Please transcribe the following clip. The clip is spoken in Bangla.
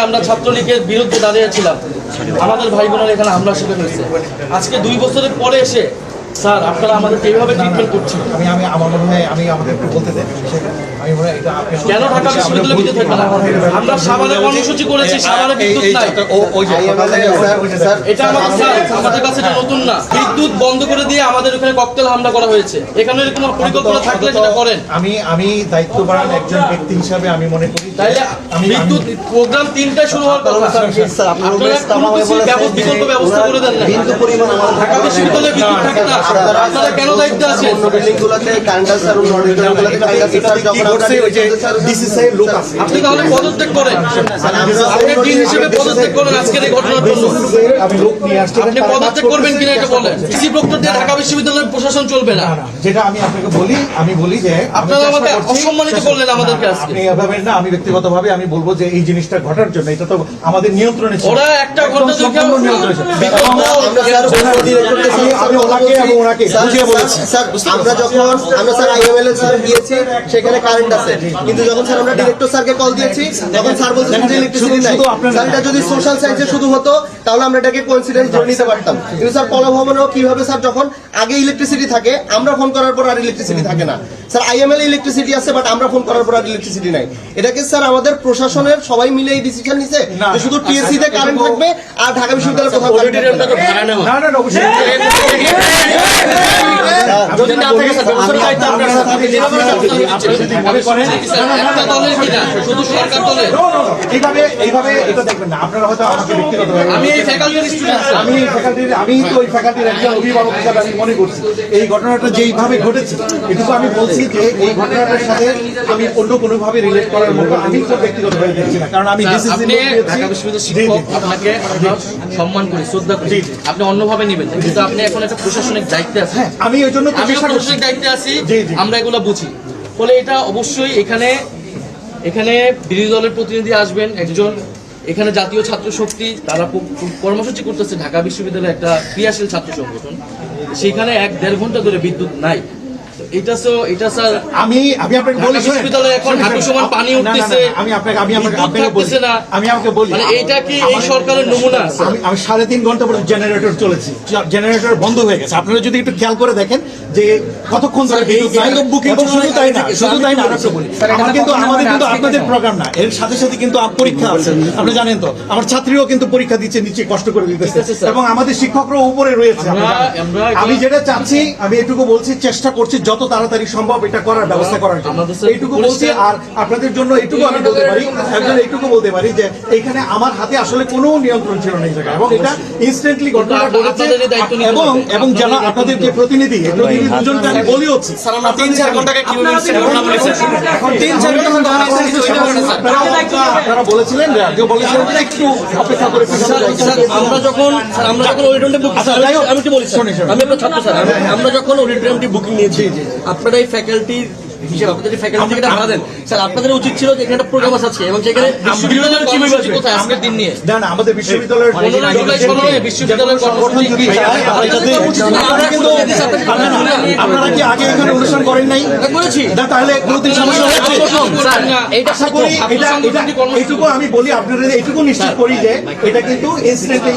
আমরা ছাত্রলীগের বিরুদ্ধে দাঁড়িয়েছিলাম, আমাদের ভাই বোনেরা এখানে হামলা শিকার হয়েছে। আজকে 2 বছরের পরে এসে স্যার আপনারা আমাদের এইভাবে ট্রিটমেন্ট করছেন। আমার মনে হয় আমাদের একটু বলতে দেন। আমি মনে হয় এটা আপনি কেন ঢাকা বিশ্ববিদ্যালয়ে বিদ্যুৎ থাকবে না? আমরা সাভারে কর্মসূচি করেছি, সাভারে বিদ্যুৎ নাই। এটা আমাদের কাছে এটা নতুন না। বিদ্যুৎ বন্ধ করে দিয়ে আমাদের ওখানে ককটেল হামলা করা হয়েছে। এখানে কোনো পরিকল্পনা থাকলে সেটা করেন। আমি দায়িত্ববান একজন ব্যক্তি হিসাবে আমি মনে করি তাইলে বিদ্যুৎ প্রোগ্রাম 3টায় শুরু হওয়ার কথা। আপনারা কোনো কিছু বিকল্প ব্যবস্থা করে দেন না। ঢাকা বিশ্ববিদ্যালয়ে বিদ্যুৎ থাকে না, আপনারা কেন দায়িত্বে আছেন? আপনি তাহলে পদত্যাগ করেন, আপনি ডিন হিসেবে পদত্যাগ করেন আজকের এই ঘটনার জন্য। আপনি পদত্যাগ করবেন কিনা এটা বলেন। ডিসি প্রক্টর দিয়ে ঢাকা বিশ্ববিদ্যালয়ের প্রশাসন চলবে না। যেটা আমি আপনাকে বলি যে আপনারা আমাকে অসম্মানিত করলেন আমাদেরকে আজকে। আপনি এভাবে না, আমি ব্যক্তিগতভাবে আমি বলবো যে এই জিনিসটা ঘটার জন্য এটা তো আমাদের নিয়ন্ত্রণে ছিল। ওরা একটা ঘন্টা ধরে আমি ওনাকে এবং ওনাকে বুঝিয়ে বলেছি স্যার, আমরা স্যার আইএমএল এর স্যার গিয়েছি, সেখানে কারেন্ট আছে, কিন্তু যখন স্যার আমরা ডিরেক্টর স্যারকে কল দিয়েছি তখন স্যার বলছেন যে ইলেকট্রিসিটি নাই। স্যার এটা যদি সোশ্যাল সায়েন্সে শুধু হতো তাহলে আমরা এটাকে কোইন্সিডেন্স ধরে নিতে পারতাম, কিন্তু স্যার কলাভবনেও কিভাবে স্যার যখন আগে ইলেকট্রিসিটি থাকে আমরা ফোন করার পর আর ইলেকট্রিসিটি থাকে না। স্যার আইএমএল ইলেকট্রিসিটি আছে বাট আমরা ফোন করার পর আর ইলেকট্রিসিটি নাই। এটাকে স্যার আমাদের প্রশাসনের সবাই মিলে এই ডিসিশন নিছে যে শুধু টিএসসি তে কারেন্ট থাকবে আর ঢাকা বিশ্ববিদ্যালয়ে কোথাও কারেন্ট থাকবে না। না অবশ্যই যদি না থাকে স্যার ব্যবস্থার দায়িত্ব আপনারা আপনি নিরাপত্তা মনে করেন একটা দলের কি না শুধু সরকার দলের এইভাবে এটা দেখবেন না। আপনারা হয়তো আমাকে ব্যক্তিগতভাবে আমি এই ফ্যাকাল্টির স্টুডেন্ট আমি তো ওই ফ্যাকাল্টির একজন অভিভাবক হিসাবে আমি মনে করছি এই ঘটনাটা যেইভাবে ঘটেছে এটুকু আমি বলছি যে এই ঘটনাটার সাথে আমি অন্য কোনোভাবে রিলেট করার মতো আমি তো ব্যক্তিগতভাবে দেখছি না, কারণ আমি আপনি ঢাকা বিশ্ববিদ্যালয়ের শিক্ষক, আপনাকে সম্মান করি, শ্রদ্ধা করি, আপনি অন্যভাবে নেবেন, কিন্তু আপনি এখন একটা প্রশাসনিক দায়িত্বে আছেন। আমি ওই জন্য প্রশাসনিক দায়িত্বে আছি, আমরা এগুলো বুঝি। ফলে এটা অবশ্যই এখানে বিরোধী দলের প্রতিনিধি আসবেন একজন, এখানে জাতীয় ছাত্র শক্তি তারা কর্মসূচি করতেছে, ঢাকা বিশ্ববিদ্যালয়ে একটা ক্রিয়াশীল ছাত্র সংগঠন, সেখানে 1-1.5 ঘন্টা ধরে বিদ্যুৎ নাই। এটা স্যার আমি আপনাকে বলি বিশ্ববিদ্যালয়ে এখন হাঁটু সমান পানি উঠতেছে, আমি আপনাকে বলি মানে এইটা কি এই সরকারের নমুনা? আমি 3.5 ঘন্টা পর্যন্ত জেনারেটর চলেছে, জেনারেটর বন্ধ হয়ে গেছে। আপনারা যদি একটু খেয়াল করে দেখেন যে কতক্ষণ ধরে শুধু তাই না আমাদের কিন্তু আপনাদের প্রোগ্রাম না, এর সাথে সাথে কিন্তু পরীক্ষা আছে, আপনি জানেন তো। আমার ছাত্রীও কিন্তু পরীক্ষা দিচ্ছে, নিচে কষ্ট করে দিতেছে, এবং আমাদের শিক্ষকরাও উপরে রয়েছে। আমি যেটা চাচ্ছি, আমি এটুকু বলছি, চেষ্টা করছি যত তাড়াতাড়ি সম্ভব এটা করার ব্যবস্থা করার জন্য, এইটুকু বলছি। আর আপনাদের জন্য এইটুকু আমি বলতে পারি, এইটুকু বলতে পারি যে এইখানে আমার হাতে আসলে কোনো নিয়ন্ত্রণ ছিল না এই জায়গায়, এবং এটা ইনস্ট্যান্টলি ঘটনা ঘটেছে। এবং যারা আপনাদের যে প্রতিনিধি দুজনকে আমি বলি হচ্ছে 3-4 ঘন্টাকে কিভাবে আপনারা বলেছিলেন একটু অপেক্ষা করে আমরা যখন আমি কি বলি, আমি আপনার ছাত্র স্যার, আমরা যখন অডিটোরিয়ামটি বুকিং নিয়েছি, আপনারা এই ফ্যাকাল্টির হিসেবে আপনাদের ফ্যাকাল্টি থেকে ভাড়া দেন স্যার, আপনাদের উচিত ছিল যে এখানে একটা প্রোগ্রাম আছে এবং সেখানে বিশ্ববিদ্যালয়ের কর্মসূচি কোথায় আজকের দিন নিয়ে না আমাদের বিশ্ববিদ্যালয়ের 15 জুলাই 16 বিশ্ববিদ্যালয়ের কর্মসূচি কি আপনারা কি আগে এখানে অনুষ্ঠান করেন নাই? করেছি, তাহলে কোনদিন সমস্যা হচ্ছে? এইটুকু আমি বলি, আপনাদের এইটুকু নিশ্চিত করি যে এটা কিন্তু ইনস্ট্যান্টলি